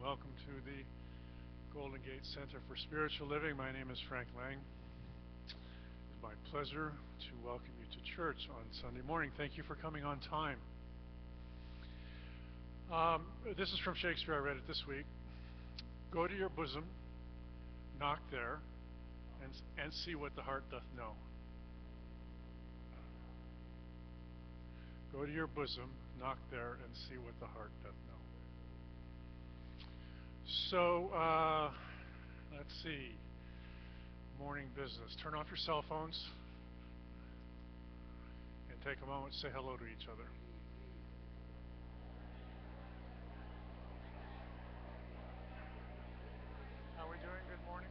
Welcome to the Golden Gate Center for Spiritual Living. My name is Frank Lange. It's my pleasure to welcome you to church on Sunday morning. Thank you for coming on time. This is from Shakespeare. I read it this week. Go to your bosom, knock there, and see what the heart doth know. Go to your bosom, knock there, and see what the heart doth know. So, let's see. Morning business. Turn off your cell phones and take a moment to say hello to each other. How are we doing? Good morning.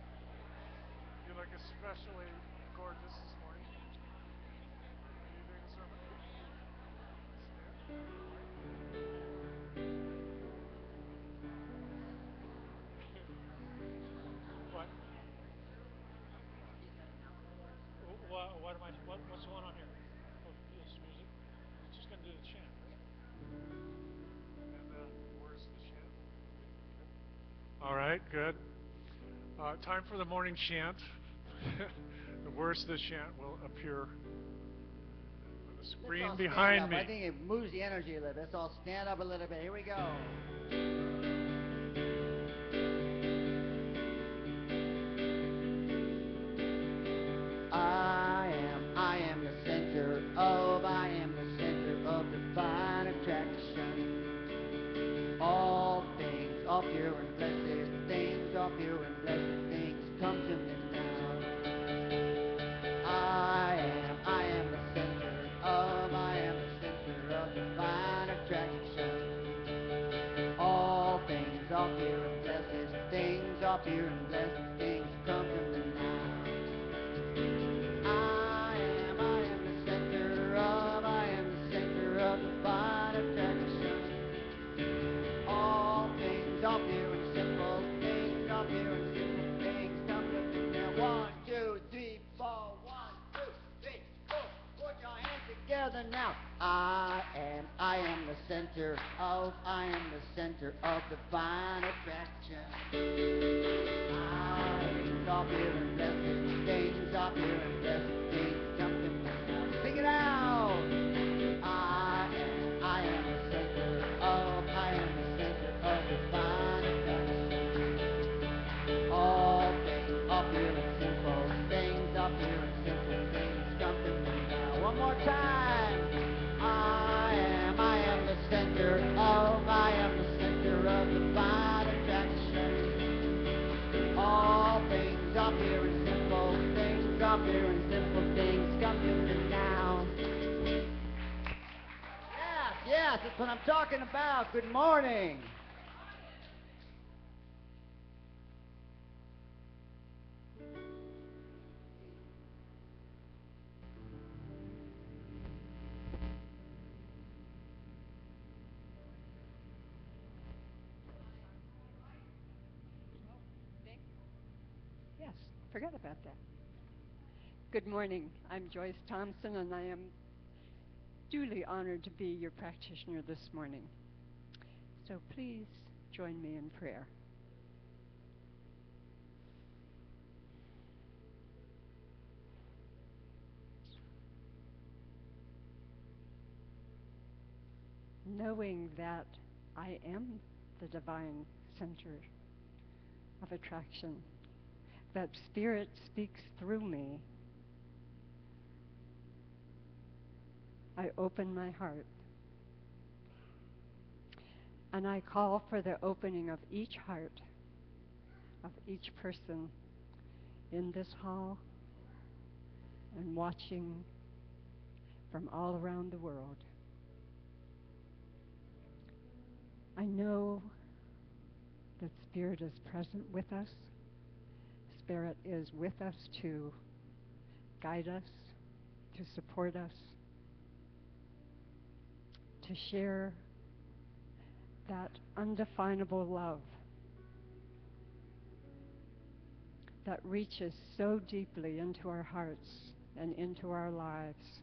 You look especially gorgeous this morning. Are you doing a sermon? What's the one on here? Oh, this music. It's just going to do the chant, right? And the words of the chant. All right, good. Time for the morning chant. The words of the chant will appear on the screen behind me. I think it moves the energy a little bit. Let's all stand up a little bit. Here we go. I am the center of divine attraction. All things are pure and blessed, things are pure and blessed, things come to me now. I am the center of divine attraction. All things are pure and blessed, things are pure and blessed, things come to me now. Divine attraction. All things are pure and simple. Things are pure and simple. Things come to me now. 1, 2, 3, 4. 1, 2, 3, 4. Put your hands together now. I am the center of divine attraction. Things are pure and blessed. Things are pure and blessed. Things come to me now. Sing it out. I am the center of divine attraction. All things are pure and simple. Things are pure and simple. Things come to me now. One more time. I am the center of divine attraction. All things are pure and simple. Things are pure and simple. Things come to me now. Yes, that's what I'm talking about. Good morning. Yes, forgot about that. Good morning. I'm Joyce Thompson, and I am duly honored to be your practitioner this morning. So please join me in prayer. Knowing that I am the divine center of attraction, that Spirit speaks through me, I open my heart and I call for the opening of each heart of each person in this hall and watching from all around the world. I know that Spirit is present with us. Spirit is with us to guide us, to support us, to share that undefinable love that reaches so deeply into our hearts and into our lives,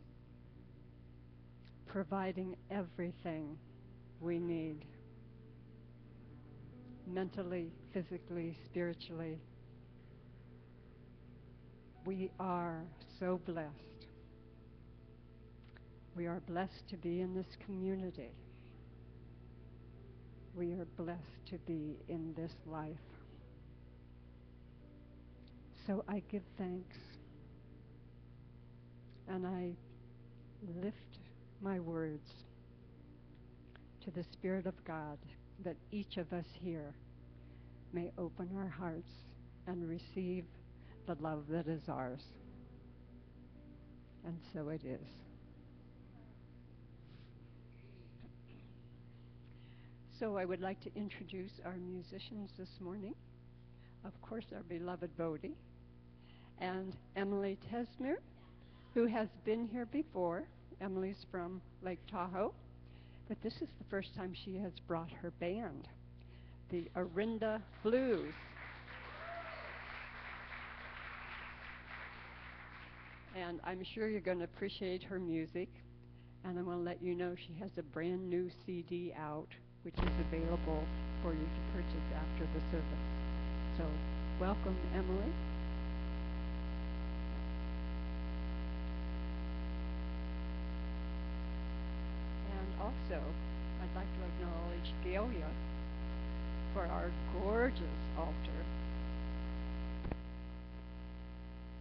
providing everything we need. mentally, physically, spiritually. We are so blessed. We are blessed to be in this community. We are blessed to be in this life. So I give thanks, and I lift my words to the Spirit of God, that each of us here may open our hearts and receive the love that is ours. And so it is. So I would like to introduce our musicians this morning. Of course, our beloved Bodhi, and Emily Tesmer, who has been here before. Emily's from Lake Tahoe, but this is the first time she has brought her band, the Orinda Blues. And I'm sure you're going to appreciate her music. And I'm going to let you know she has a brand new CD out, which is available for you to purchase after the service. So, welcome, Emily. And also, I'd like to acknowledge Gailya for our gorgeous altar.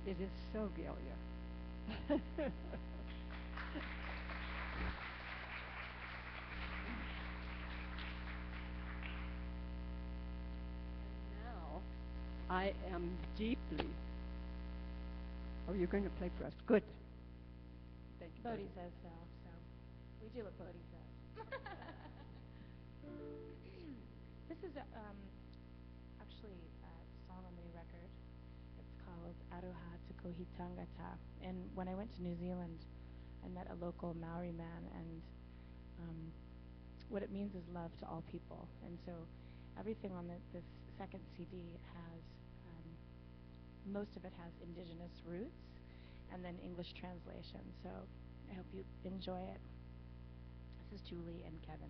It is so Gailya. I am deeply. Oh, you're going to play for us. Good. Thank you. Bodhi says so, so we do what Bodhi says. This is actually a song on the new record. It's called Aroha Tukohi Tangata. And when I went to New Zealand, I met a local Maori man, and what it means is love to all people. And so everything on this second CD has, most of it has indigenous roots and then English translation. So I hope you enjoy it. This is Julie and Kevin.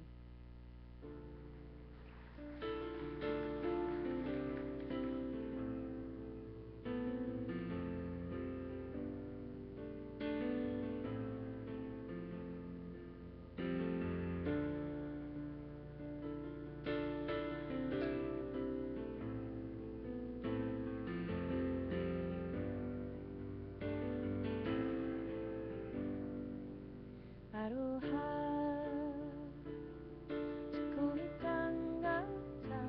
Aroha tukohi tangata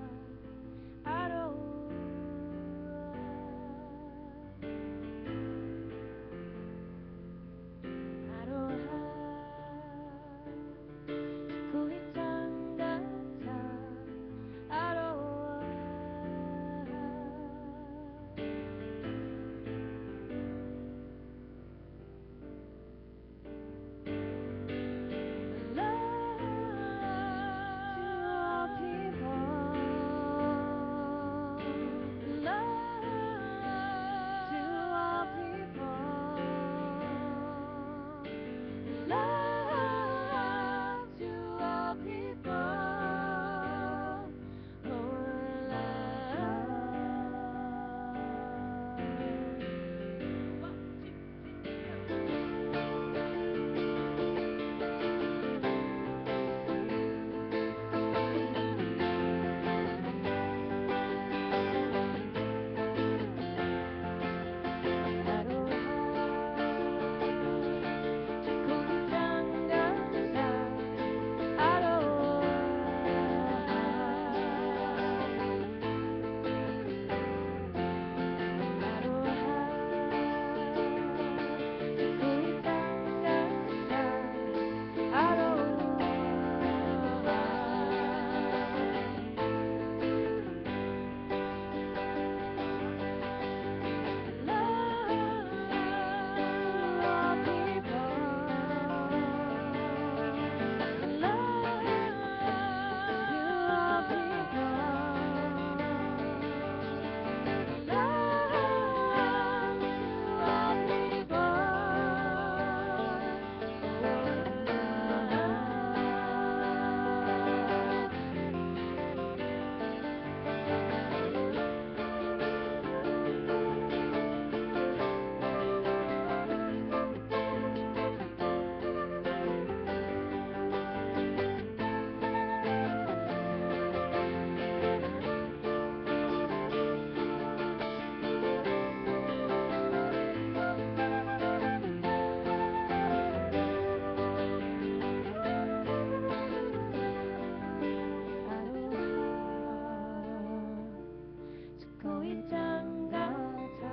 고이장 같아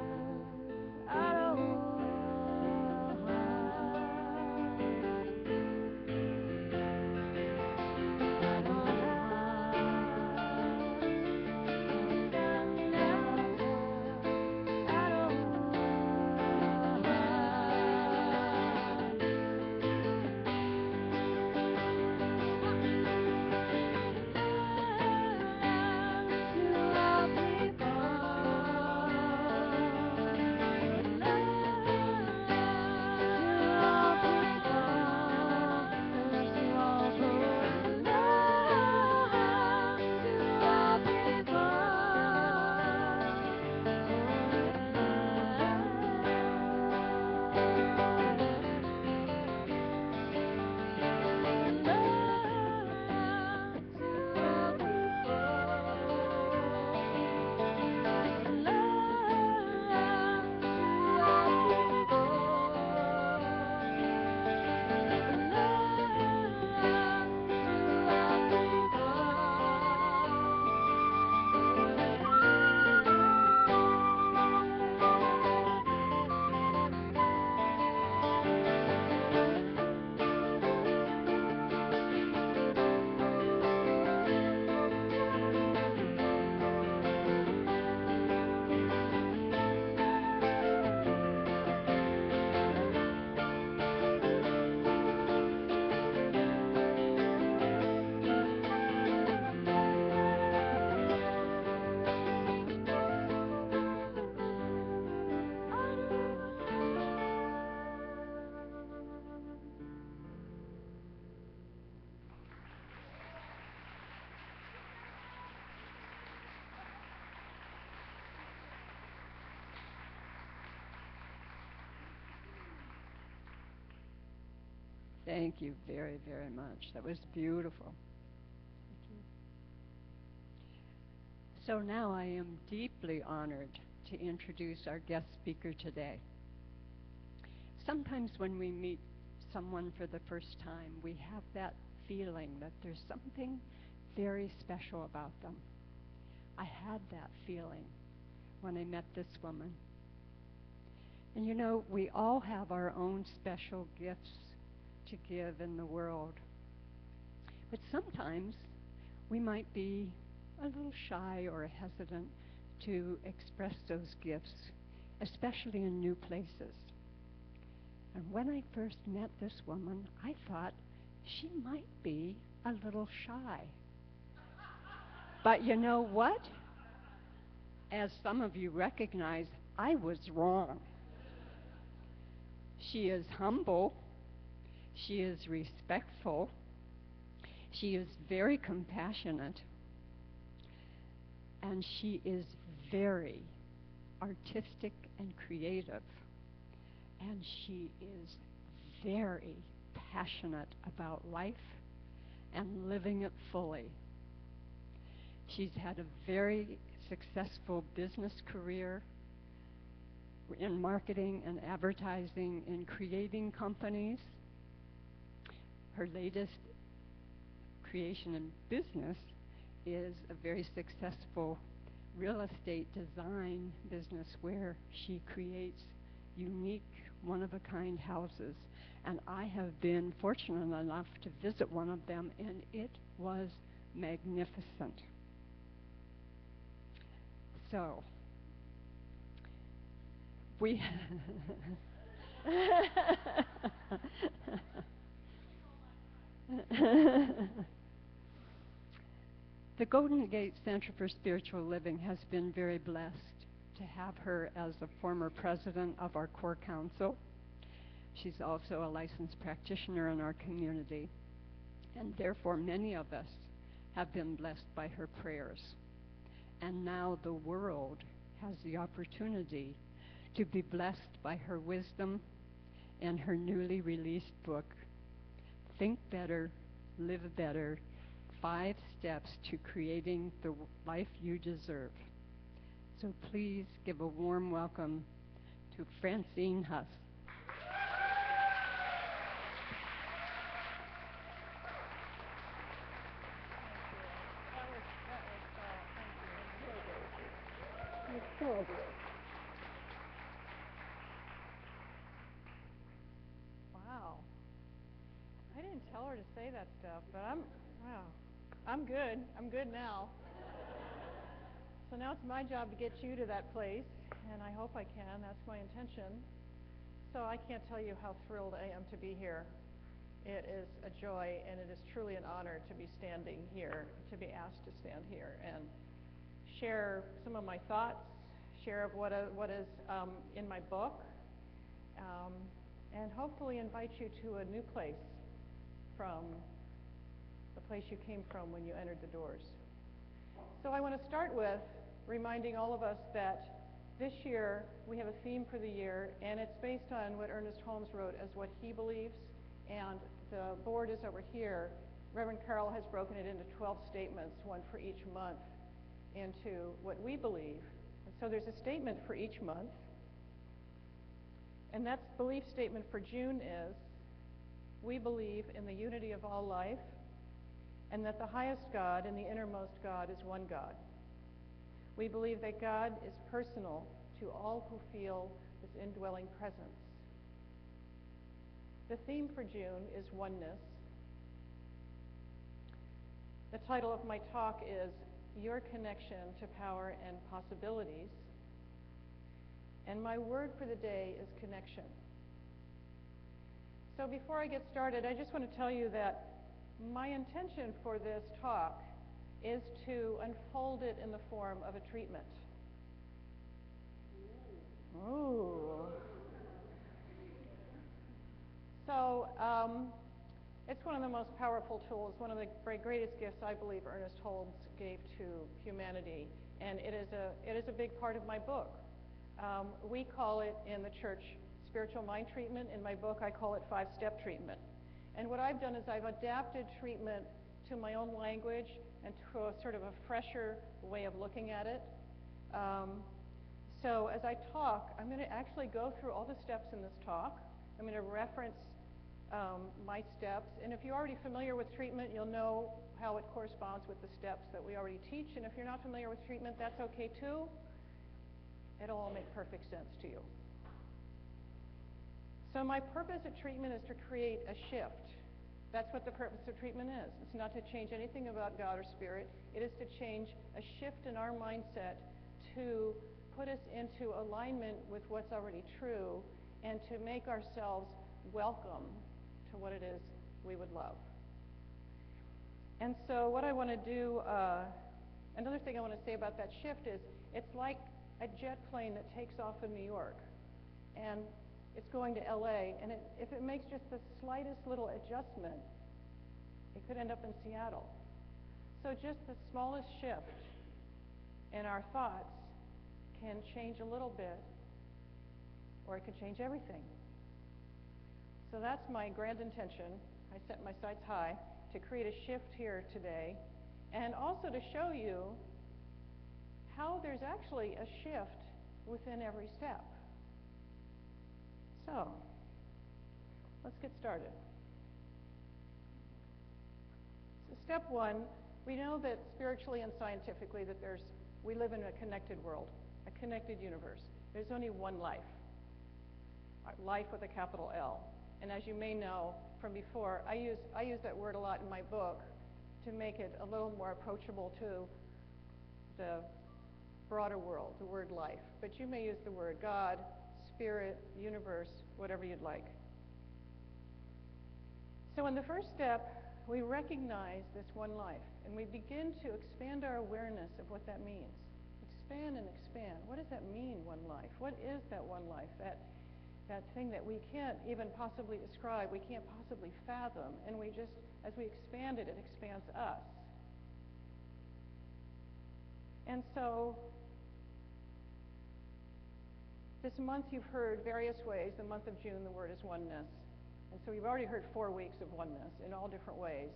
아로하 Thank you very, very much. That was beautiful. Thank you. So now I am deeply honored to introduce our guest speaker today. Sometimes when we meet someone for the first time, we have that feeling that there's something very special about them. I had that feeling when I met this woman. And you know, we all have our own special gifts to give in the world. But sometimes we might be a little shy or hesitant to express those gifts, especially in new places. And when I first met this woman, I thought she might be a little shy. But you know what? As some of you recognize, I was wrong. She is humble. She is respectful. She is very compassionate. And she is very artistic and creative. And she is very passionate about life and living it fully. She's had a very successful business career in marketing and advertising, in creating companies. Her latest creation in business is a very successful real estate design business where she creates unique, one-of-a-kind houses. And I have been fortunate enough to visit one of them, and it was magnificent. So, we the Golden Gate Center for Spiritual Living has been very blessed to have her as a former president of our core council. She's also a licensed practitioner in our community, and therefore many of us have been blessed by her prayers. And now the world has the opportunity to be blessed by her wisdom and her newly released book, Think Better, Live Better, 5 Steps to Creating the Life You Deserve. So please give a warm welcome to Francine Huss. Wow. I didn't tell her to say that stuff, but wow. I'm good. I'm good now. So now it's my job to get you to that place, and I hope I can. That's my intention. So I can't tell you how thrilled I am to be here. It is a joy, and it is truly an honor to be standing here, to be asked to stand here and share some of my thoughts, share of what is in my book, and hopefully invite you to a new place from the place you came from when you entered the doors. So I want to start with reminding all of us that this year we have a theme for the year, and it's based on what Ernest Holmes wrote as what he believes, and the board is over here. Reverend Carol has broken it into 12 statements, one for each month, into what we believe. And so there's a statement for each month, and that belief statement for June is, we believe in the unity of all life, and that the highest God and the innermost God is one God. We believe that God is personal to all who feel his indwelling presence. The theme for June is oneness. The title of my talk is Your Connection to Power and Possibilities. And my word for the day is connection. So before I get started, I just want to tell you that my intention for this talk is to unfold it in the form of a treatment. Ooh. So it's one of the most powerful tools, one of the greatest gifts I believe Ernest Holmes gave to humanity, and it is a big part of my book. We call it in the church spiritual mind treatment. In my book, I call it 5-step treatment. And what I've done is I've adapted treatment to my own language and to a sort of a fresher way of looking at it. So as I talk, I'm going to actually go through all the steps in this talk. I'm going to reference my steps. And if you're already familiar with treatment, you'll know how it corresponds with the steps that we already teach. And if you're not familiar with treatment, that's okay too. It'll all make perfect sense to you. So my purpose of treatment is to create a shift. That's what the purpose of treatment is. It's not to change anything about God or spirit. It is to change a shift in our mindset to put us into alignment with what's already true and to make ourselves welcome to what it is we would love. And so what I want to do, another thing I want to say about that shift is it's like a jet plane that takes off in New York. And it's going to LA, and if it makes just the slightest little adjustment, it could end up in Seattle. So just the smallest shift in our thoughts can change a little bit, or it could change everything. So that's my grand intention. I set my sights high to create a shift here today, and also to show you how there's actually a shift within every step. So, let's get started. So step one, we know that spiritually and scientifically that we live in a connected world, a connected universe. There's only one life, life with a capital L. And as you may know from before, I use that word a lot in my book to make it a little more approachable to the broader world, the word life. But you may use the word God, spirit, universe, whatever you'd like. So in the first step, we recognize this one life, and we begin to expand our awareness of what that means. Expand and expand. What does that mean, one life? What is that one life? That thing that we can't even possibly describe, we can't possibly fathom, and we just, as we expand it, it expands us. And so, this month you've heard various ways. The month of June, the word is oneness. And so you've already heard 4 weeks of oneness in all different ways.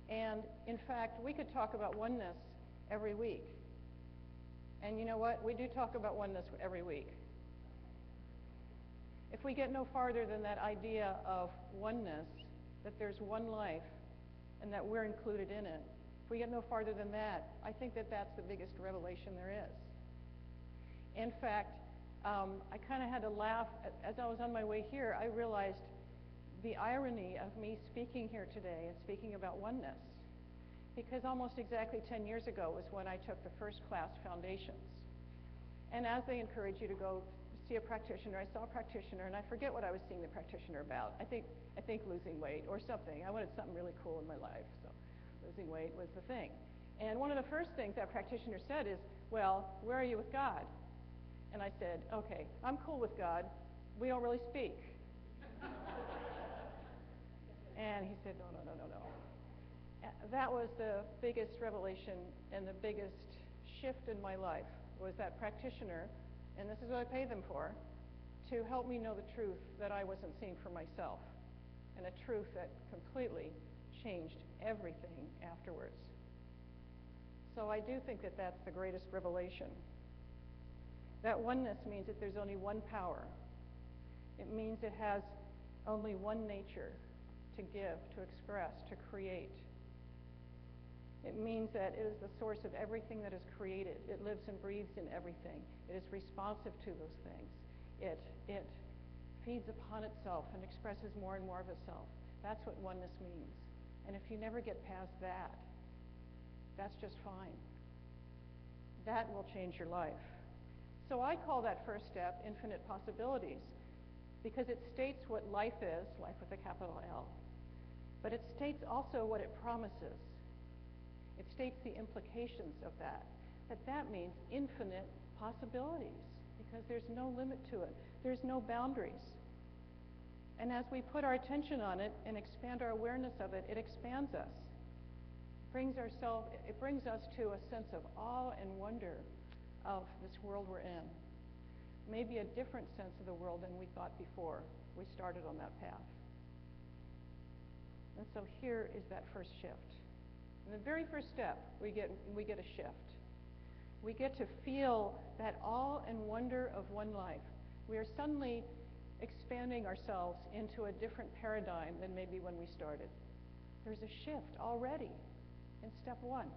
And in fact, we could talk about oneness every week. And you know what? We do talk about oneness every week. If we get no farther than that idea of oneness, that there's one life and that we're included in it, if we get no farther than that, I think that that's the biggest revelation there is. In fact, I kind of had to laugh. As I was on my way here, I realized the irony of me speaking here today and speaking about oneness. Because almost exactly 10 years ago was when I took the first class, Foundations. And as they encourage you to go see a practitioner, I saw a practitioner, and I forget what I was seeing the practitioner about. I think losing weight or something. I wanted something really cool in my life, so losing weight was the thing. And one of the first things that practitioner said is, well, where are you with God? And I said, okay, I'm cool with God. We don't really speak. And he said, no. That was the biggest revelation and the biggest shift in my life, was that practitioner, and this is what I pay them for, to help me know the truth that I wasn't seeing for myself, and a truth that completely changed everything afterwards. So I do think that that's the greatest revelation. That oneness means that there's only one power. It means it has only one nature to give, to express, to create. It means that it is the source of everything that is created. It lives and breathes in everything. It is responsive to those things. It feeds upon itself and expresses more and more of itself. That's what oneness means. And if you never get past that, that's just fine. That will change your life. So I call that first step infinite possibilities, because it states what life is, life with a capital L. But it states also what it promises. It states the implications of that. That means infinite possibilities, because there's no limit to it. There's no boundaries. And as we put our attention on it and expand our awareness of it, it expands us. It brings us to a sense of awe and wonder of this world we're in. Maybe a different sense of the world than we thought before we started on that path. And so here is that first shift. In the very first step, we get a shift. We get to feel that awe and wonder of one life. We are suddenly expanding ourselves into a different paradigm than maybe when we started. There's a shift already in step one.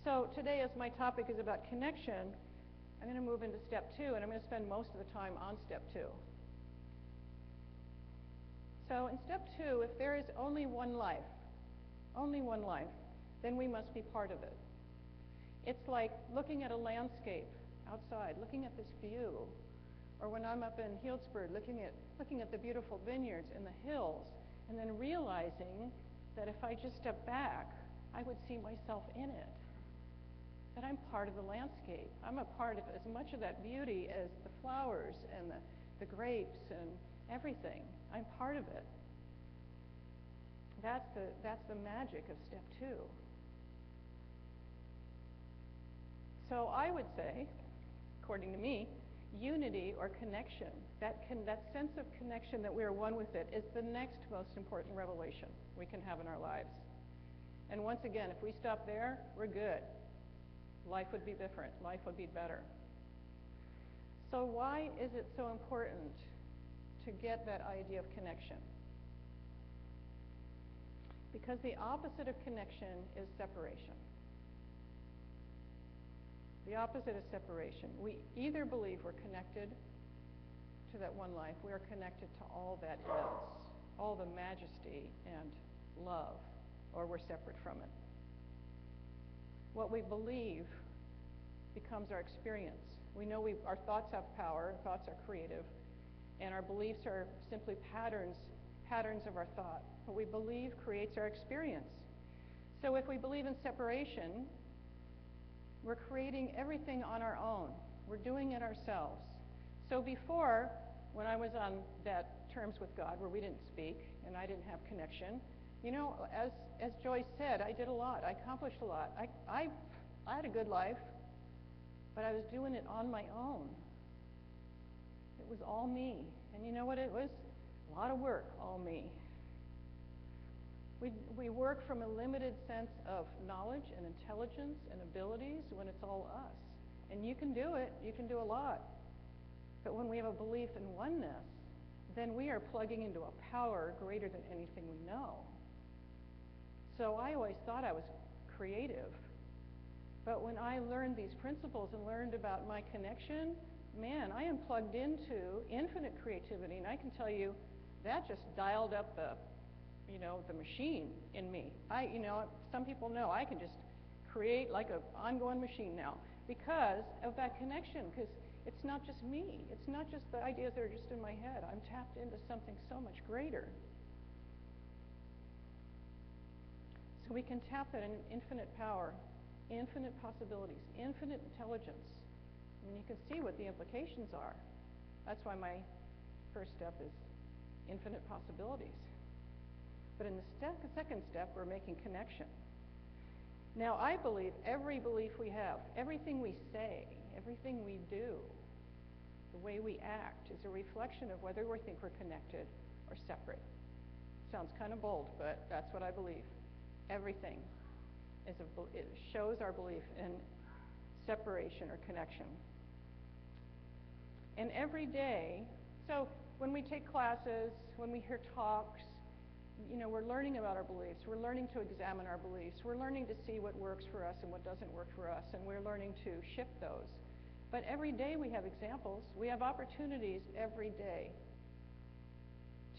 So today, as my topic is about connection, I'm going to move into step two, and I'm going to spend most of the time on step two. So in step two, if there is only one life, then we must be part of it. It's like looking at a landscape outside, looking at this view, or when I'm up in Healdsburg, looking at the beautiful vineyards and the hills, and then realizing that if I just step back, I would see myself in it. That I'm part of the landscape. I'm a part of as much of that beauty as the flowers and the grapes and everything. I'm part of it. That's the magic of step two. So I would say, according to me, unity or connection, that sense of connection that we are one with it, is the next most important revelation we can have in our lives. And once again, if we stop there, we're good. Life would be different. Life would be better. So why is it so important to get that idea of connection? Because the opposite of connection is separation. The opposite is separation. We either believe we're connected to that one life, we are connected to all that is, all the majesty and love, or we're separate from it. What we believe becomes our experience. We know our thoughts have power, thoughts are creative, and our beliefs are simply patterns of our thought. What we believe creates our experience. So if we believe in separation, we're creating everything on our own. We're doing it ourselves. So before, when I was on that terms with God, where we didn't speak and I didn't have connection, you know, as Joyce said, I did a lot. I accomplished a lot. I had a good life, but I was doing it on my own. It was all me. And you know what it was? A lot of work, all me. We work from a limited sense of knowledge and intelligence and abilities when it's all us. And you can do it. You can do a lot. But when we have a belief in oneness, then we are plugging into a power greater than anything we know. So I always thought I was creative, But when I learned these principles and learned about my connection, man, I am plugged into infinite creativity, and I can tell you that just dialed up the machine in me. Some people know I can just create like an ongoing machine now because of that connection, because it's not just me. It's not just the ideas that are just in my head. I'm tapped into something so much greater. So we can tap that in infinite power, infinite possibilities, infinite intelligence. And you can see what the implications are. That's why my first step is infinite possibilities. But in the second step, we're making connection. Now, I believe every belief we have, everything we say, everything we do, the way we act is a reflection of whether we think we're connected or separate. Sounds kind of bold, but that's what I believe. Everything it shows our belief in separation or connection. And every day, so when we take classes, when we hear talks, we're learning about our beliefs. We're learning to examine our beliefs. We're learning to see what works for us and what doesn't work for us, and we're learning to shift those. But every day we have examples. We have opportunities every day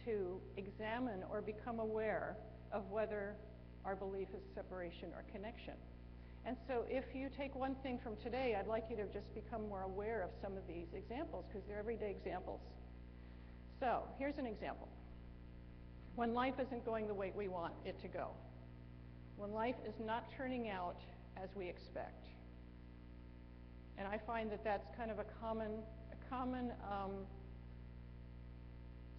to examine or become aware of whether our belief is separation or connection. And so if you take one thing from today, I'd like you to just become more aware of some of these examples, because they're everyday examples. So here's an example. When life isn't going the way we want it to go, when life is not turning out as we expect. And I find that that's kind of a common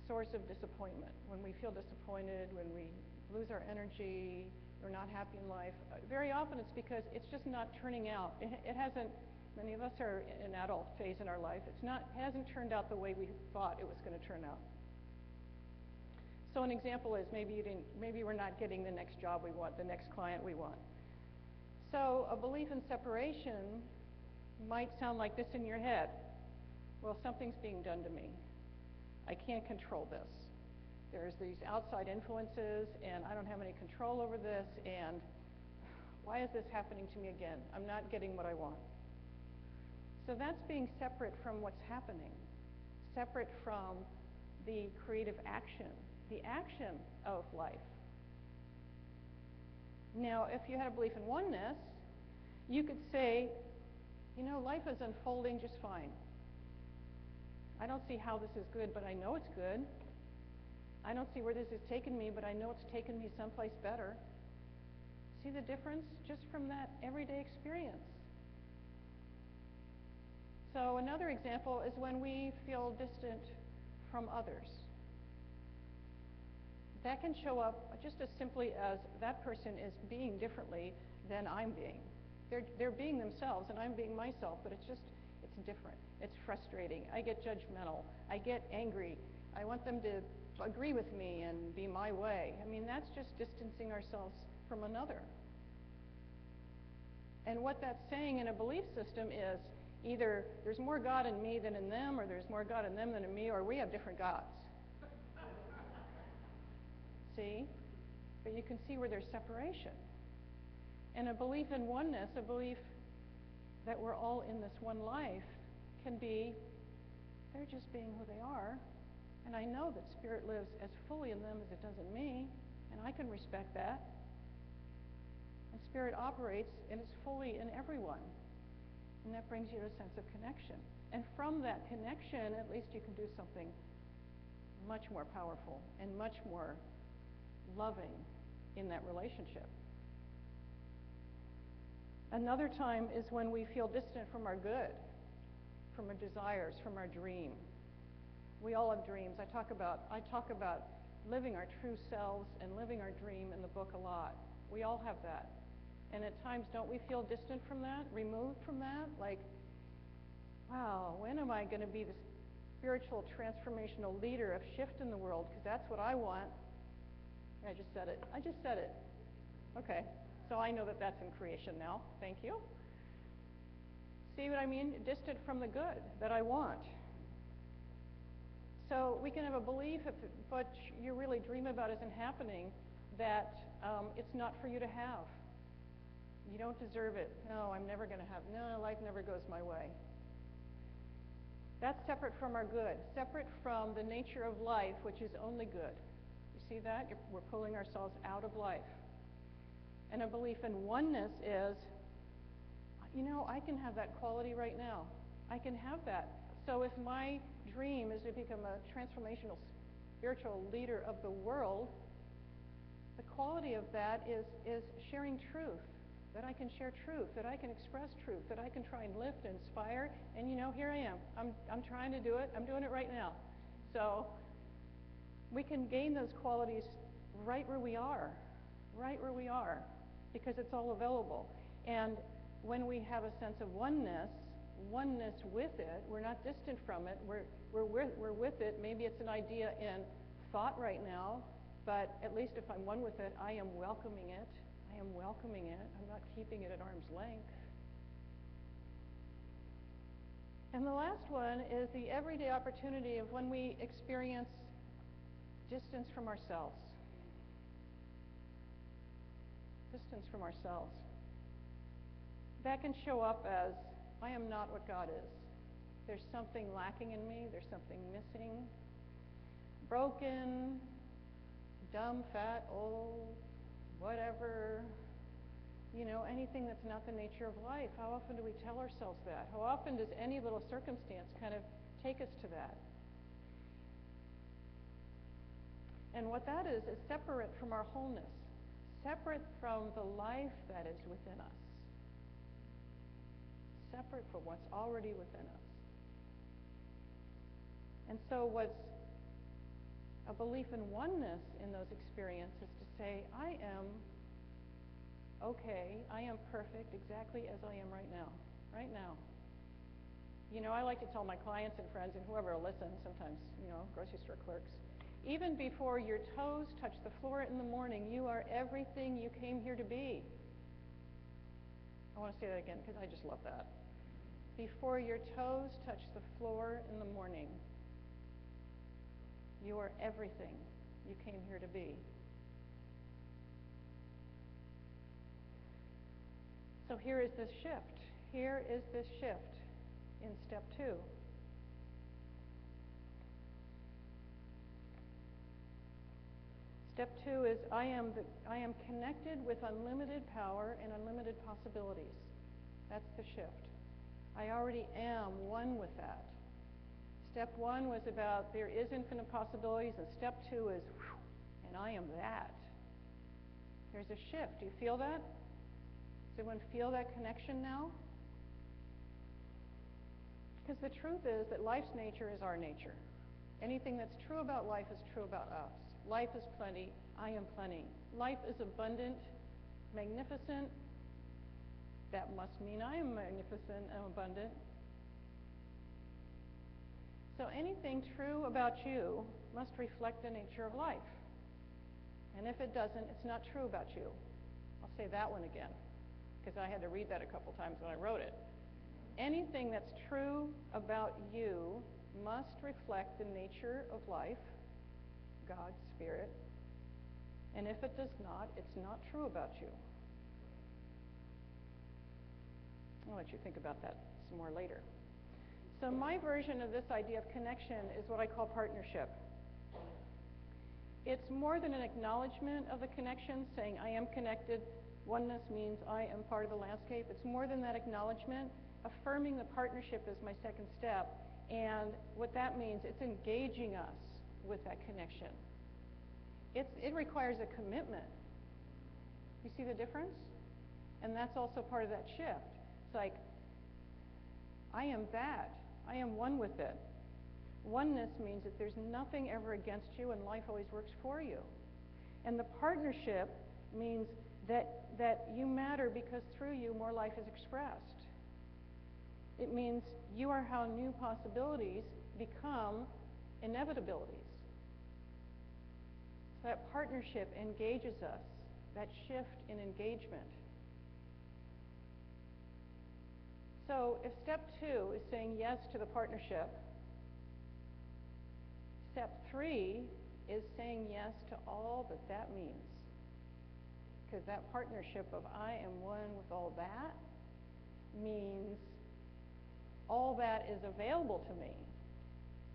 source of disappointment. When we feel disappointed, when we lose our energy, we're not happy in life, very often it's because it's just not turning out. It hasn't, many of us are in an adult phase in our life, it hasn't turned out the way we thought it was going to turn out. So an example is maybe we're not getting the next job we want, the next client we want. So a belief in separation might sound like this in your head. Well, something's being done to me. I can't control this. There's these outside influences, and I don't have any control over this, and why is this happening to me again? I'm not getting what I want. So that's being separate from what's happening, separate from the creative action, the action of life. Now, if you had a belief in oneness, you could say, life is unfolding just fine. I don't see how this is good, but I know it's good. I don't see where this has taken me, but I know it's taken me someplace better. See the difference just from that everyday experience? So another example is when we feel distant from others. That can show up just as simply as that person is being differently than I'm being. They're being themselves and I'm being myself, but it's different. It's frustrating. I get judgmental. I get angry. I want them to agree with me and be my way. I mean, that's just distancing ourselves from another. And what that's saying in a belief system is either there's more God in me than in them, or there's more God in them than in me, or we have different gods. See? But you can see where there's separation. And a belief in oneness, a belief that we're all in this one life, can be, they're just being who they are, and I know that Spirit lives as fully in them as it does in me, and I can respect that. And Spirit operates and is fully in everyone, and that brings you to a sense of connection. And from that connection, at least you can do something much more powerful and much more loving in that relationship. Another time is when we feel distant from our good, from our desires, from our dream. We all have dreams. I talk about living our true selves and living our dream in the book a lot. We all have that. And at times, don't we feel distant from that, removed from that? Like, wow, when am I going to be the spiritual transformational leader of shift in the world? Because that's what I want. I just said it. Okay. So I know that that's in creation now. Thank you. See what I mean? Distant from the good that I want. So we can have a belief, if what you really dream about isn't happening, that it's not for you to have. You don't deserve it. No, I'm never going to have, no, life never goes my way. That's separate from our good, separate from the nature of life, which is only good. You see that? We're pulling ourselves out of life. And a belief in oneness is, you know, I can have that quality right now. I can have that. So if my dream is to become a transformational spiritual leader of the world, the quality of that is sharing truth, that I can share truth, that I can express truth, that I can try and lift and inspire. And you know, here I am. I'm trying to do it. I'm doing it right now. So we can gain those qualities right where we are, because it's all available. And when we have a sense of oneness with it, we're not distant from it, we're with it. Maybe it's an idea in thought right now, but at least if I'm one with it, I am welcoming it. I'm not keeping it at arm's length. And the last one is the everyday opportunity of when we experience distance from ourselves. Distance from ourselves. That can show up as, I am not what God is. There's something lacking in me. There's something missing. Broken, dumb, fat, old, whatever. You know, anything that's not the nature of life. How often do we tell ourselves that? How often does any little circumstance kind of take us to that? And what that is separate from our wholeness, separate from the life that is within us, separate from what's already within us. And so what's a belief in oneness in those experiences to say, I am okay, I am perfect exactly as I am right now. You know, I like to tell my clients and friends and whoever will listen, sometimes, you know, grocery store clerks, even before your toes touch the floor in the morning, you are everything you came here to be. I want to say that again because I just love that. Before your toes touch the floor in the morning, you are everything you came here to be. So here is this shift. Here is this shift in step 2. Step 2 is I am connected with unlimited power and unlimited possibilities. That's the shift. I already am one with that. Step 1 was about there is infinite possibilities, and step 2 is, and I am that. There's a shift. Do you feel that? Does everyone feel that connection now? Because the truth is that life's nature is our nature. Anything that's true about life is true about us. Life is plenty. I am plenty. Life is abundant, magnificent. That must mean I am magnificent and abundant. So anything true about you must reflect the nature of life. And if it doesn't, it's not true about you. I'll say that one again, because I had to read that a couple times when I wrote it. Anything that's true about you must reflect the nature of life, God's Spirit. And if it does not, it's not true about you. I'll let you think about that some more later. So my version of this idea of connection is what I call partnership. It's more than an acknowledgement of the connection, saying I am connected. Oneness means I am part of the landscape. It's more than that acknowledgement. Affirming the partnership is my second step. And what that means, it's engaging us with that connection. It requires a commitment. You see the difference? And that's also part of that shift. It's like, I am that. I am one with it. Oneness means that there's nothing ever against you and life always works for you. And the partnership means that you matter because through you more life is expressed. It means you are how new possibilities become inevitabilities. So that partnership engages us, that shift in engagement. So if step 2 is saying yes to the partnership, step 3 is saying yes to all that that means. Because that partnership of I am one with all that means all that is available to me.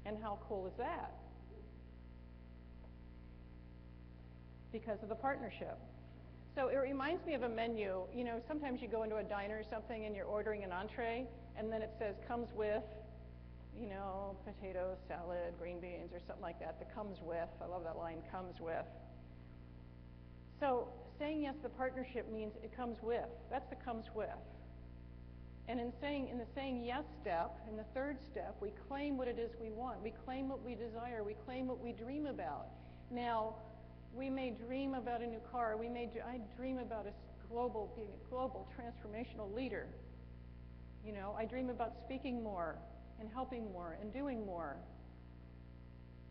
And how cool is that? Because of the partnership. So it reminds me of a menu. You know, sometimes you go into a diner or something and you're ordering an entree, and then it says comes with, you know, potatoes, salad, green beans, or something like that. The comes with, I love that line, comes with. So saying yes to the partnership means it comes with. That's the comes with. And in the saying yes step, in the third step, we claim what it is we want. We claim what we desire. We claim what we dream about. Now, we may dream about a new car. I dream about being a global transformational leader. You know, I dream about speaking more and helping more and doing more.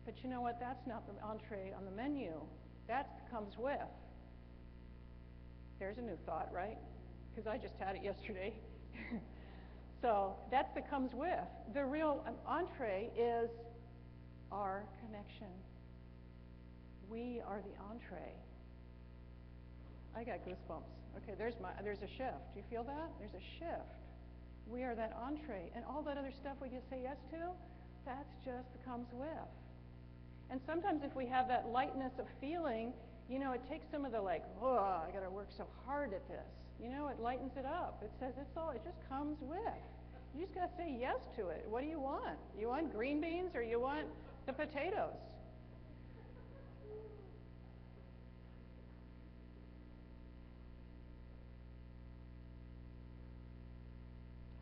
But you know what? That's not the entree on the menu. That comes with. There's a new thought, right? Because I just had it yesterday. So that's the comes with. The real entree is our connection. We are the entree. I got goosebumps. Okay, there's a shift. Do you feel that? There's a shift. We are that entree. And all that other stuff we just say yes to, that's just the comes with. And sometimes if we have that lightness of feeling, you know, it takes some of the like, oh, I got to work so hard at this. You know, it lightens it up. It says it just comes with. You just got to say yes to it. What do you want? You want green beans or you want the potatoes?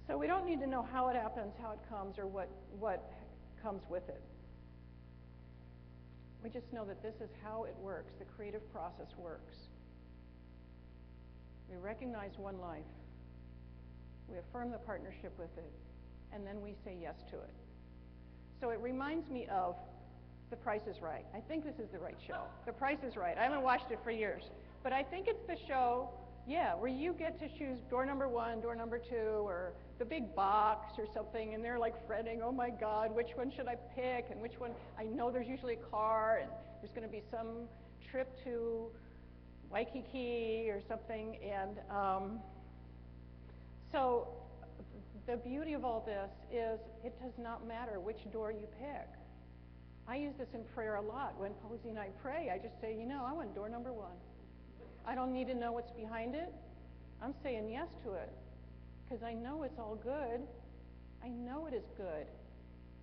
So we don't need to know how it happens, how it comes, or what comes with it. We just know that this is how it works. The creative process works. We recognize one life. We affirm the partnership with it. And then we say yes to it. So it reminds me of The Price is Right. I think this is the right show. The Price is Right. I haven't watched it for years. But I think it's the show, where you get to choose door number 1, door number 2, or the big box or something, and they're like fretting, oh my God, which one should I pick, and which one, I know there's usually a car, and there's going to be some trip to Waikiki or something, and so the beauty of all this is it does not matter which door you pick. I use this in prayer a lot. When Posey and I pray, I just say, I want door number 1. I don't need to know what's behind it. I'm saying yes to it because I know it's all good. I know it is good.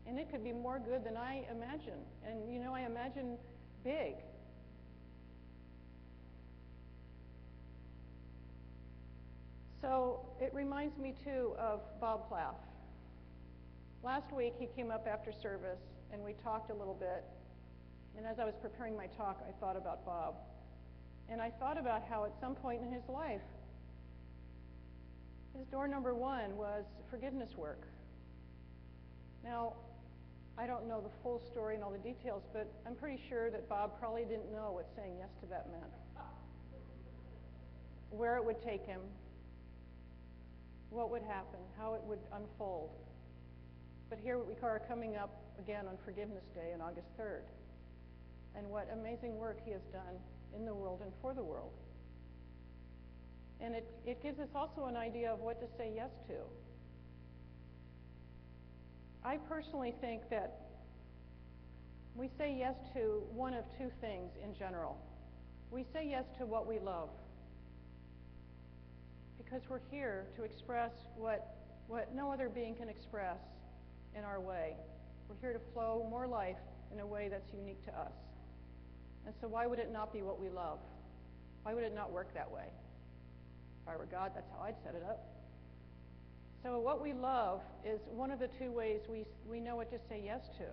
And it could be more good than I imagine. And I imagine big. So it reminds me too of Bob Plath. Last week he came up after service and we talked a little bit. And as I was preparing my talk, I thought about Bob. And I thought about how at some point in his life, his door number 1 was forgiveness work. Now, I don't know the full story and all the details, but I'm pretty sure that Bob probably didn't know what saying yes to that meant. Where it would take him, what would happen, how it would unfold. But here we are coming up again on Forgiveness Day on August 3rd. And what amazing work he has done in the world and for the world. And it gives us also an idea of what to say yes to. I personally think that we say yes to one of 2 things in general. We say yes to what we love. Because we're here to express what no other being can express in our way. We're here to flow more life in a way that's unique to us. And so why would it not be what we love? Why would it not work that way? If I were God, that's how I'd set it up. So what we love is one of the 2 ways we know what to say yes to.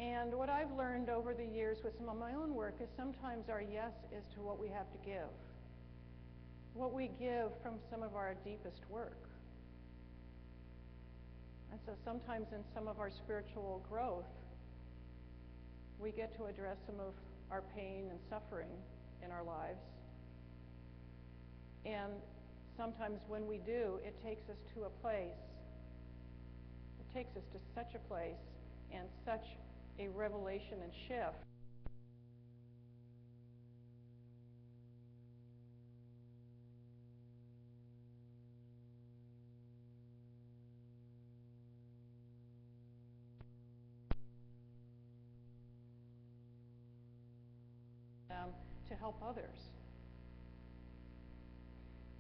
And what I've learned over the years with some of my own work is sometimes our yes is to what we have to give. What we give from some of our deepest work. And so sometimes in some of our spiritual growth, we get to address some of our pain and suffering in our lives. And sometimes when we do, it takes us to a place. It takes us to such a place and such a revelation and shift to help others.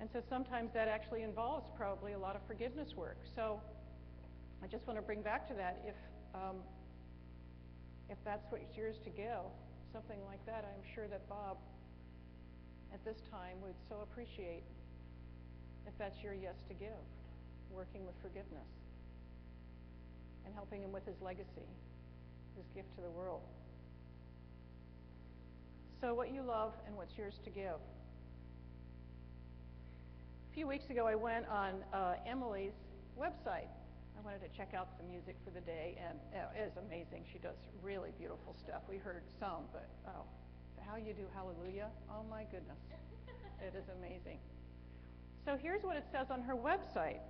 And so sometimes that actually involves probably a lot of forgiveness work. So I just want to bring back to that, if that's what it's yours to give, something like that, I'm sure that Bob at this time would so appreciate if that's your yes to give, working with forgiveness and helping him with his legacy, his gift to the world. So what you love and what's yours to give. A few weeks ago I went on Emily's website. I wanted to check out the music for the day, and it is amazing. She does really beautiful stuff. We heard some, but how you do Hallelujah, oh my goodness. It is amazing. So here's what it says on her website.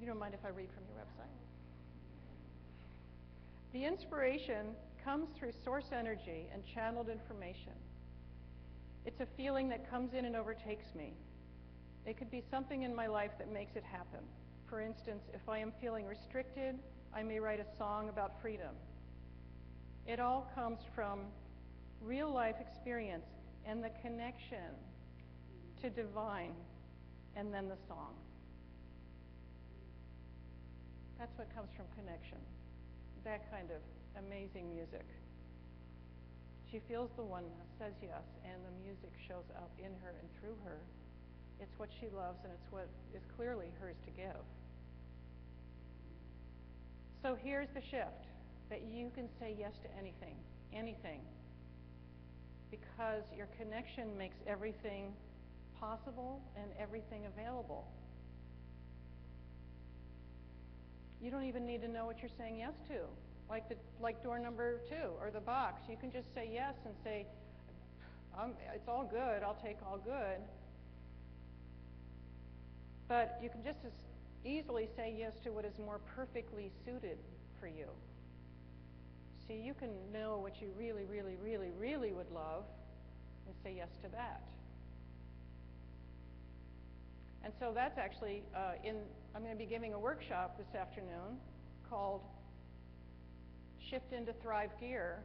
You don't mind if I read from your website? The inspiration comes through source energy and channeled information. It's a feeling that comes in and overtakes me. It could be something in my life that makes it happen. For instance, if I am feeling restricted, I may write a song about freedom. It all comes from real life experience and the connection to divine, and then the song. That's what comes from connection, that kind of amazing music. She feels the oneness, says yes, and the music shows up in her and through her. It's what she loves, and it's what is clearly hers to give. So here's the shift, that you can say yes to anything, anything, because your connection makes everything possible and everything available. You don't even need to know what you're saying yes to, like door number 2 or the box. You can just say yes and say, it's all good, I'll take all good. But you can just as easily say yes to what is more perfectly suited for you. See, you can know what you really, really, really, really would love and say yes to that. And so that's actually, I'm going to be giving a workshop this afternoon called Shift into Thrive Gear.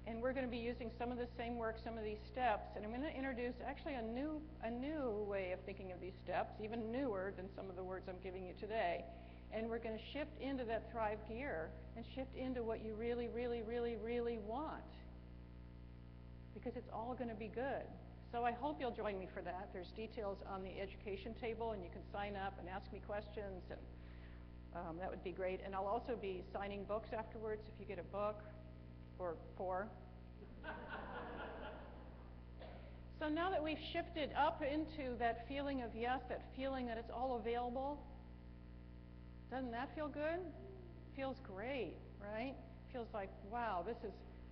And we're going to be using some of the same work, some of these steps. And I'm going to introduce actually a new way of thinking of these steps, even newer than some of the words I'm giving you today. And we're going to shift into that Thrive Gear and shift into what you really, really, really, really want. Because it's all going to be good. So I hope you'll join me for that. There's details on the education table, and you can sign up and ask me questions, and that would be great. And I'll also be signing books afterwards if you get a book, or 4. So now that we've shifted up into that feeling of yes, that feeling that it's all available, doesn't that feel good? Feels great, right? Feels like, wow,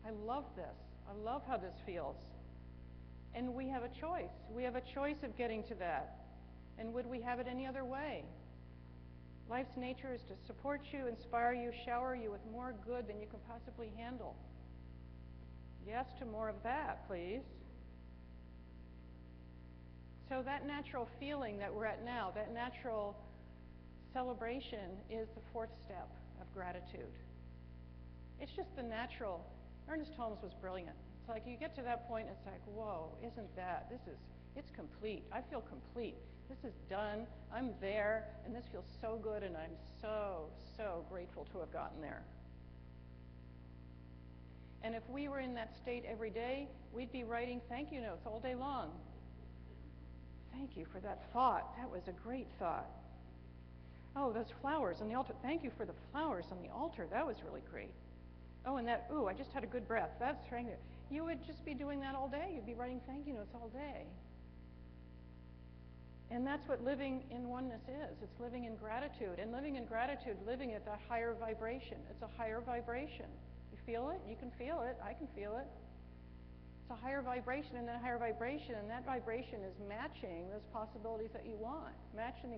I love this. I love how this feels. And we have a choice. We have a choice of getting to that. And would we have it any other way? Life's nature is to support you, inspire you, shower you with more good than you can possibly handle. Yes to more of that, please. So that natural feeling that we're at now, that natural celebration is the 4th step of gratitude. It's just the natural. Ernest Holmes was brilliant. It's like you get to that point, it's like, whoa, isn't that, it's complete. I feel complete. This is done. I'm there, and this feels so good, and I'm so, so grateful to have gotten there. And if we were in that state every day, we'd be writing thank you notes all day long. Thank you for that thought. That was a great thought. Oh, those flowers on the altar. Thank you for the flowers on the altar. That was really great. Oh, and that, I just had a good breath. That's right. You would just be doing that all day. You'd be writing thank you notes all day. And that's what living in oneness is. It's living in gratitude. And living in gratitude, living at that higher vibration. It's a higher vibration. You feel it? You can feel it. I can feel it. It's a higher vibration and then a higher vibration, and that vibration is matching those possibilities that you want, matching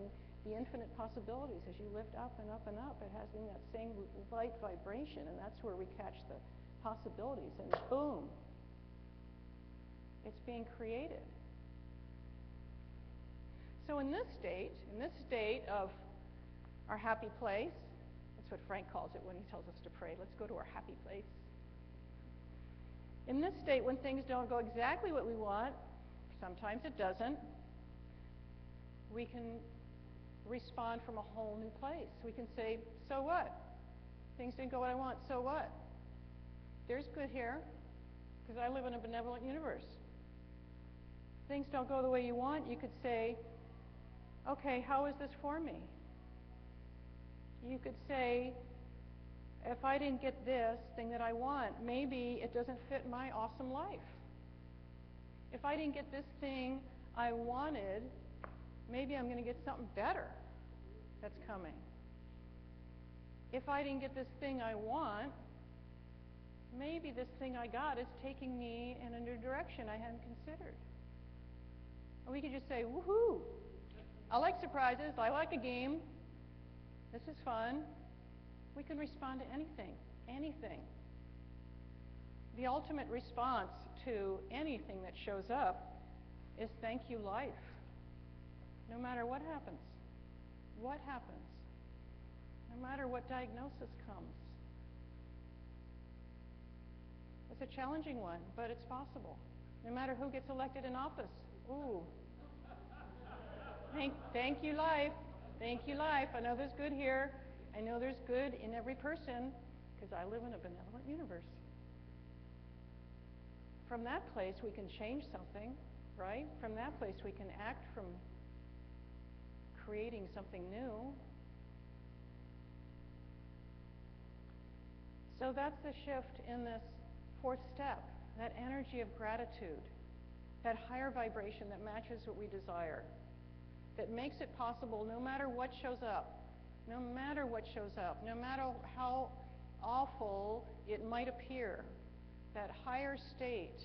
the infinite possibilities as you lift up and up and up. It has in that same light vibration, and that's where we catch the possibilities, and boom, it's being created. So in this state of our happy place, that's what Frank calls it when he tells us to pray. Let's go to our happy place. In this state, when things don't go exactly what we want, sometimes it doesn't, we can respond from a whole new place. We can say, so what? Things didn't go what I want, so what? There's good here, because I live in a benevolent universe. Things don't go the way you want, you could say, okay, how is this for me? You could say, if I didn't get this thing that I want, maybe it doesn't fit my awesome life. If I didn't get this thing I wanted, maybe I'm going to get something better that's coming. If I didn't get this thing I want, maybe this thing I got is taking me in a new direction I hadn't considered. And we could just say, woohoo! I like surprises, I like a game, this is fun. We can respond to anything, anything. The ultimate response to anything that shows up is thank you, life. No matter what happens, no matter what diagnosis comes. It's a challenging one, but it's possible. No matter who gets elected in office. Ooh. Thank you, life. Thank you, life. I know there's good here. I know there's good in every person, because I live in a benevolent universe. From that place, we can change something, right? From that place, we can act from creating something new. So that's the shift in this fourth step, that energy of gratitude, that higher vibration that matches what we desire, that makes it possible no matter what shows up, no matter what shows up, no matter how awful it might appear, that higher state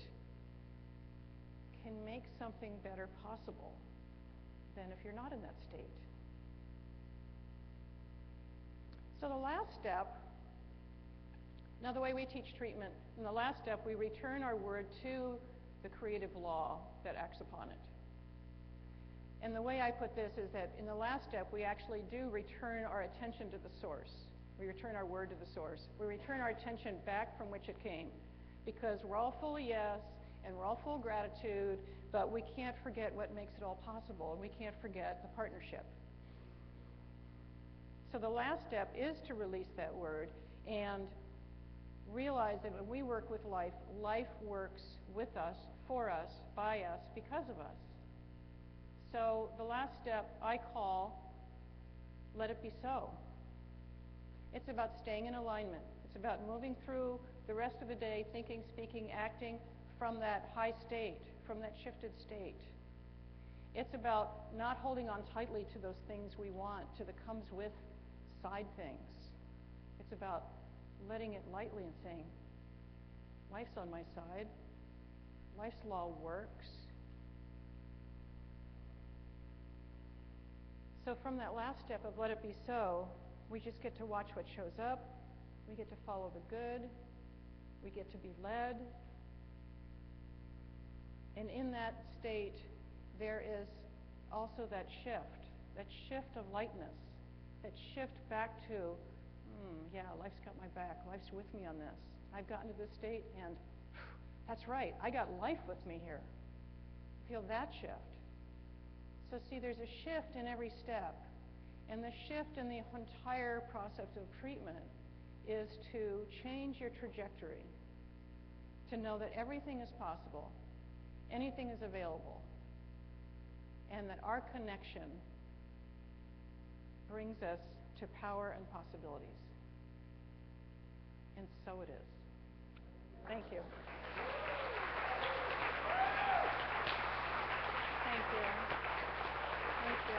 can make something better possible than if you're not in that state. So the last step, now the way we teach treatment, in the last step we return our word to the creative law that acts upon it. And the way I put this is that in the last step we actually do return our attention to the source. We return our word to the source. We return our attention back from which it came. Because we're all full of yes, and we're all full of gratitude, but we can't forget what makes it all possible, and we can't forget the partnership. So the last step is to release that word and realize that when we work with life, life works with us, for us, by us, because of us. So the last step I call, let it be so. It's about staying in alignment. It's about moving through the rest of the day, thinking, speaking, acting from that high state, from that shifted state. It's about not holding on tightly to those things we want, to the comes with side things. It's about letting it lightly and saying, life's on my side. Life's law works. So from that last step of let it be so, we just get to watch what shows up. We get to follow the good. We get to be led. And in that state, there is also that shift of lightness, that shift back to, yeah, life's got my back. Life's with me on this. I've gotten to this state, and that's right, I got life with me here. Feel that shift. So see, there's a shift in every step. And the shift in the entire process of treatment is to change your trajectory, to know that everything is possible, anything is available, and that our connection brings us to power and possibilities. And so it is. Thank you. Thank you. Thank you.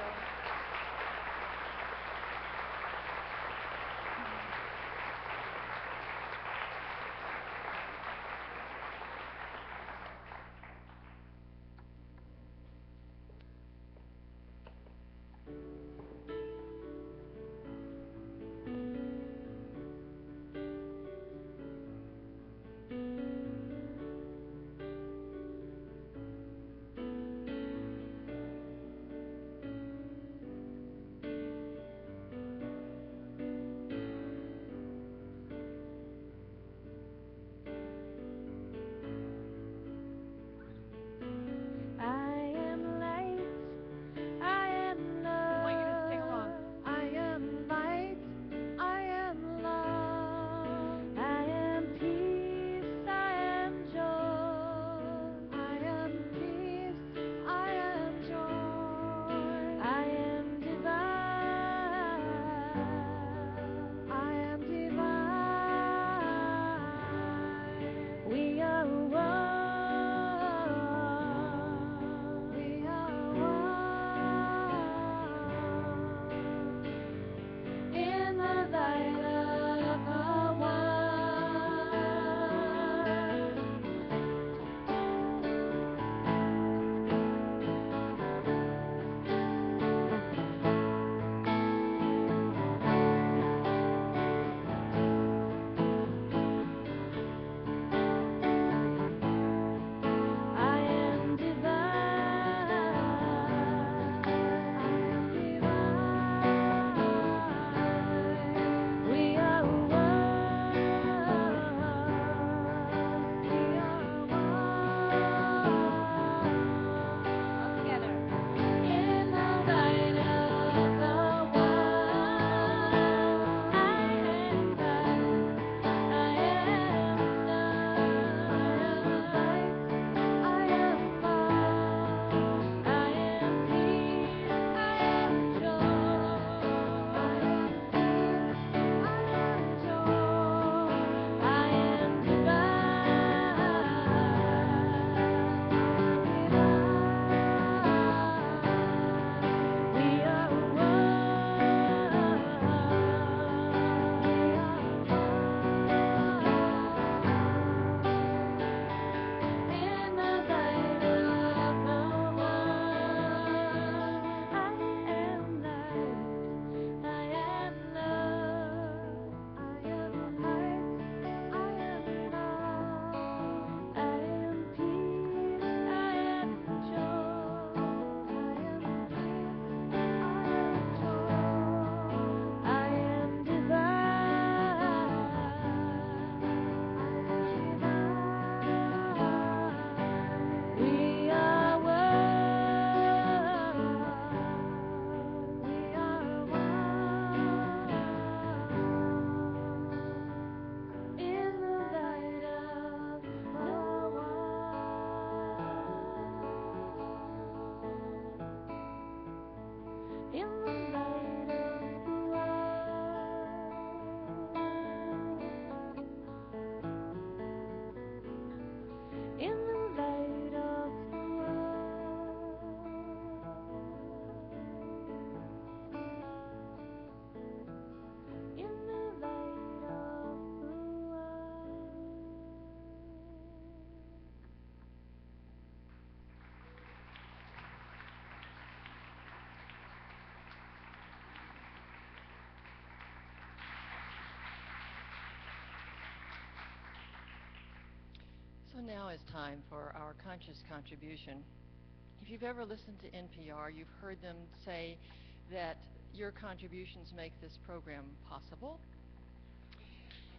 So now is time for our conscious contribution. If you've ever listened to NPR, you've heard them say that your contributions make this program possible.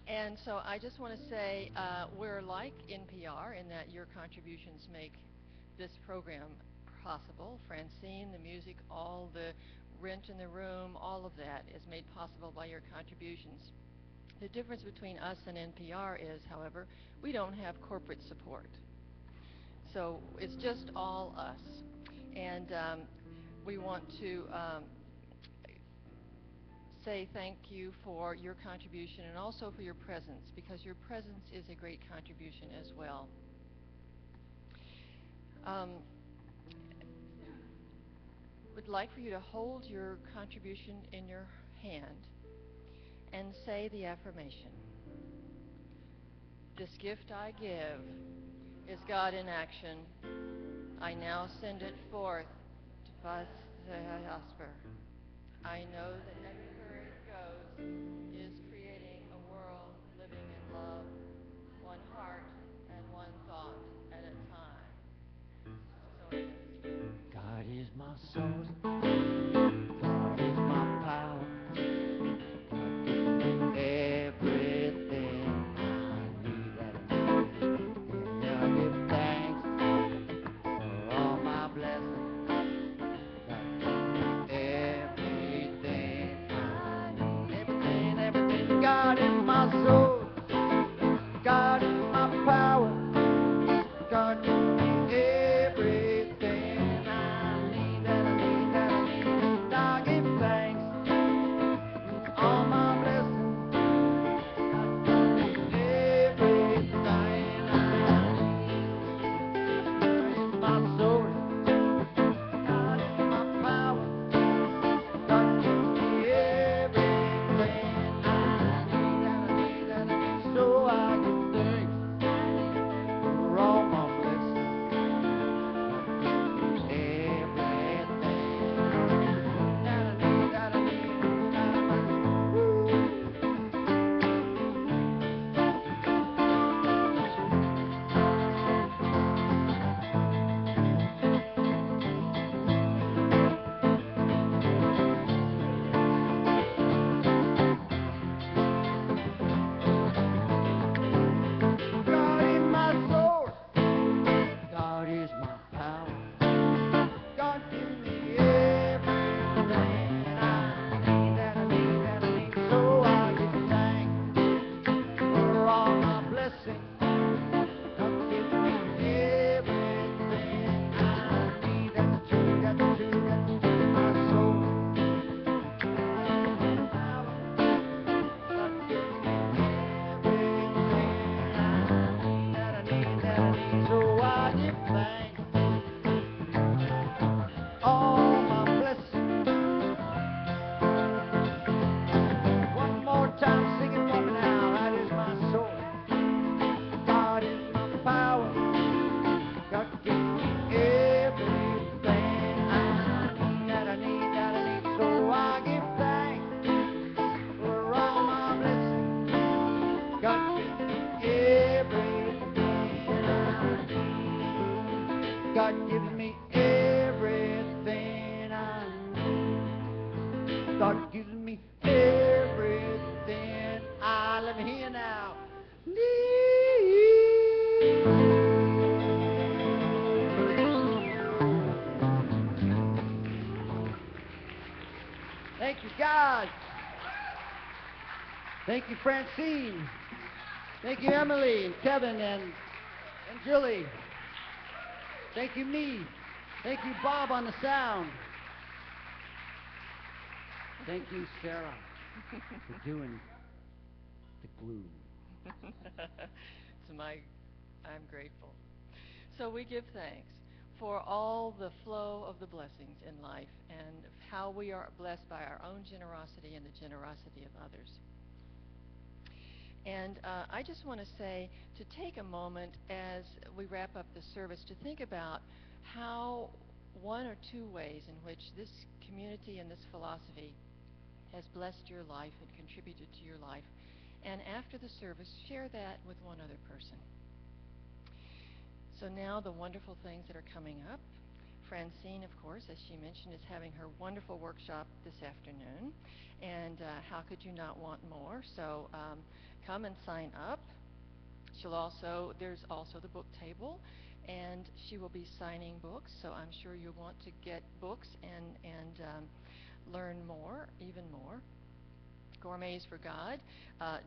And so I just want to say we're like NPR in that your contributions make this program possible. Francine, the music, all the rent in the room, all of that is made possible by your contributions. The difference between us and NPR is, however, we don't have corporate support. So it's just all us. And we want to say thank you for your contribution and also for your presence, because your presence is a great contribution as well. Would like for you to hold your contribution in your hand and say the affirmation. This gift I give is God in action. I now send it forth to prosper. I know that everywhere it goes is creating a world living in love, one heart and one thought at a time. So it is. God is my source. God is my power. God gives me everything I need. And I give thanks for all my blessings. God gives me everything I need. Everything, everything. God is my source. God is my power. God gives me everything I need, that I need, that I need. And I give thanks for all my blessings. Everything I need. God is my source. God is my power. God gives me everything I need, that I need, that I need. So I give thanks for all my blessings. God is my source. God is my power. God gives me everything I need, that I need, that I need. So I give thanks for all my blessings. God gives me everything I need. That's true, that's true, that's true. My soul. God is my power. God gives me everything I need, that I need, that I need. So I give thanks. All my blessings. One more time, sing it for me now. That is my source. God is my power. God gives me everything I need, that I need, that I need. So I give thanks for all my blessings. God gives me everything I need. God gives me everything I need. God gives me everything I, let me hear now, Thank you, God. Thank you, Francine. Thank you, Emily and Kevin and Julie. Thank you, me. Thank you, Bob, on the sound. Thank you, Sarah, for doing the glue. I'm grateful. So we give thanks for all the flow of the blessings in life and how we are blessed by our own generosity and the generosity of others. And I just want to say to take a moment as we wrap up the service to think about how one or two ways in which this community and this philosophy has blessed your life and contributed to your life. And after the service, share that with one other person. So now the wonderful things that are coming up. Francine, of course, as she mentioned, is having her wonderful workshop this afternoon. And how could you not want more? So come and sign up. There's also the book table, and she will be signing books. So I'm sure you'll want to get books and learn more, even more. Gourmets for God.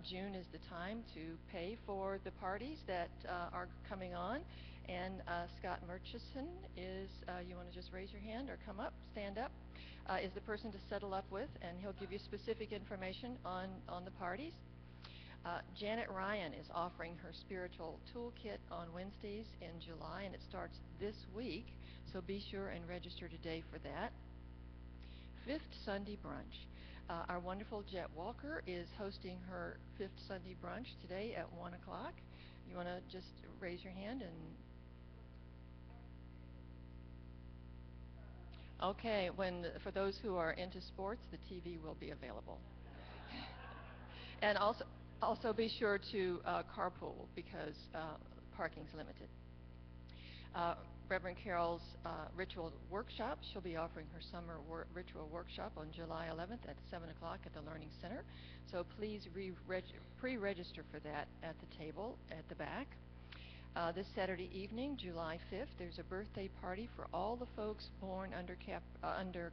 June is the time to pay for the parties that are coming on. And Scott Murchison is, you want to just raise your hand or come up, stand up, is the person to settle up with, and he'll give you specific information on the parties. Janet Ryan is offering her spiritual toolkit on Wednesdays in July, and it starts this week, so be sure and register today for that. Fifth Sunday Brunch. Our wonderful Jet Walker is hosting her Fifth Sunday Brunch today at 1 o'clock. You want to just raise your hand and... Okay, for those who are into sports, the TV will be available. And also be sure to carpool because parking's limited. Reverend Carol's ritual workshop. She'll be offering her summer ritual workshop on July 11th at 7 o'clock at the Learning Center. So please pre-register for that at the table at the back. This Saturday evening, July 5th, there's a birthday party for all the folks born under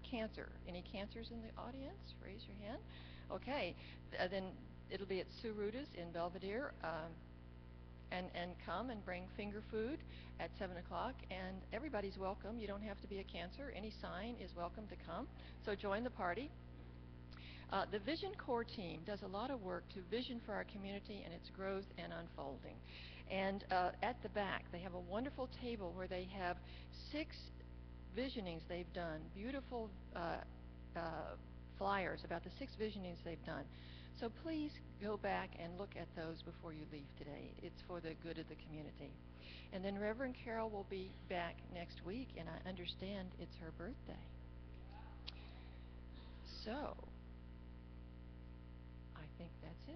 cancer. Any cancers in the audience? Raise your hand. Okay. Then it'll be at Sue Ruta's in Belvedere. And come and bring finger food at 7 o'clock. And everybody's welcome. You don't have to be a cancer. Any sign is welcome to come. So join the party. The Vision Core team does a lot of work to vision for our community and its growth and unfolding. And at the back, they have a wonderful table where they have 6 visionings they've done, beautiful flyers about the 6 visionings they've done. So please go back and look at those before you leave today. It's for the good of the community. And then Reverend Carol will be back next week, and I understand it's her birthday. So I think that's it.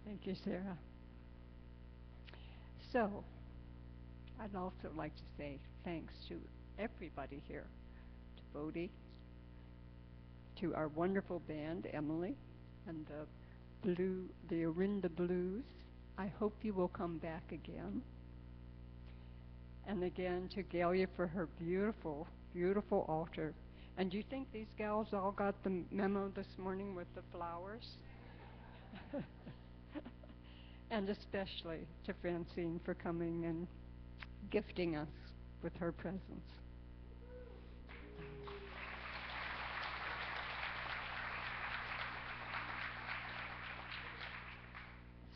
Thank you, Sarah. So, I'd also like to say thanks to everybody here, to Bodie, to our wonderful band, Emily, and the Orinda Blues. I hope you will come back again. And again to Gailya for her beautiful, beautiful altar. And do you think these gals all got the memo this morning with the flowers? And especially to Francine for coming and gifting us with her presence.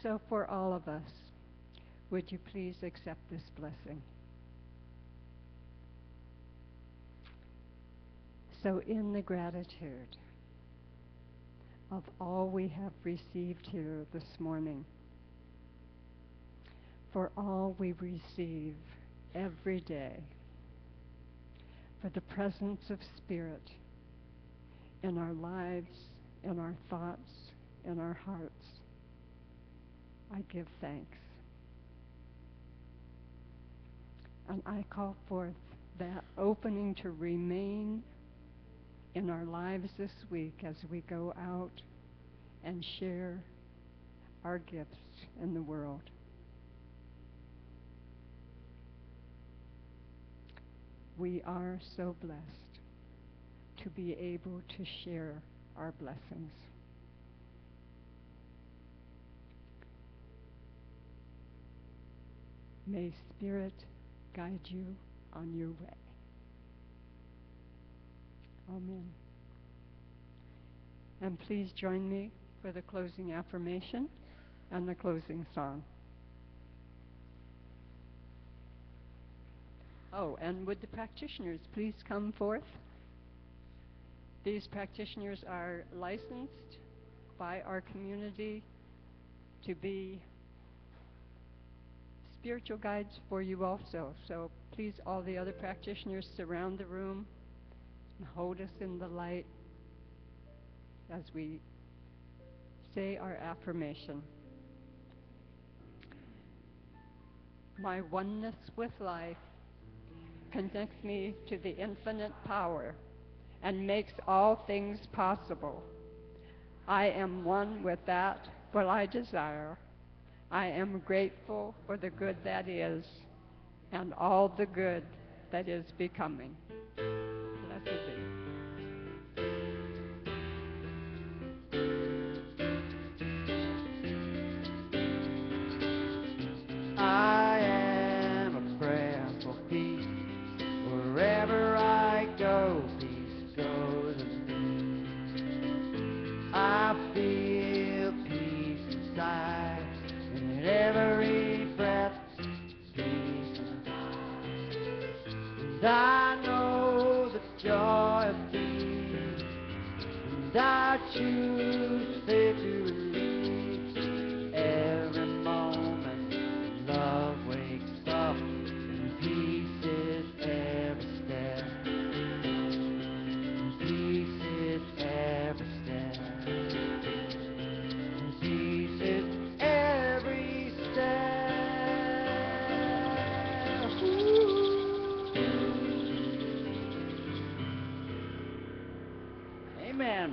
So for all of us, would you please accept this blessing? So in the gratitude of all we have received here this morning, for all we receive every day, for the presence of Spirit in our lives, in our thoughts, in our hearts, I give thanks. And I call forth that opening to remain in our lives this week as we go out and share our gifts in the world. We are so blessed to be able to share our blessings. May Spirit guide you on your way. Amen. And please join me for the closing affirmation and the closing song. Oh, and would the practitioners please come forth? These practitioners are licensed by our community to be spiritual guides for you also. So please, all the other practitioners, surround the room and hold us in the light as we say our affirmation. My oneness with life connects me to the infinite power and makes all things possible. I am one with that what I desire. I am grateful for the good that is and all the good that is becoming. Blessed be. I am a prayer for peace. Wherever I go, peace goes with me. I feel peace inside, and in every breath, peace inside. And I know the joy of peace, and I choose to stay to release every moment. Love wakes up, and peace is every step. And peace is every step. And peace is every step. Ooh. Amen.